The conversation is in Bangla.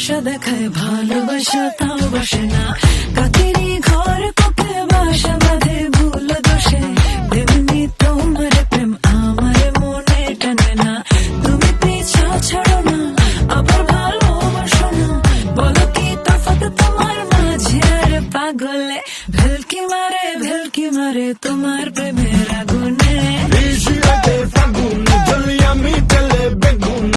আশা দেখায় ভালোবাসা তাও বাসে না, কাকেরই ঘর কোকে বাসা বাঁধে ভুল দোষে। তেমনি তোমার প্রেম আমার মনে টানে না, তুমি পিছা ছাড়ো না আবার ভালোবাসো না। বলো কি তফাৎ তোমার মাঝে আর পাগলে, ভেলকি মারে তোমার প্রেমের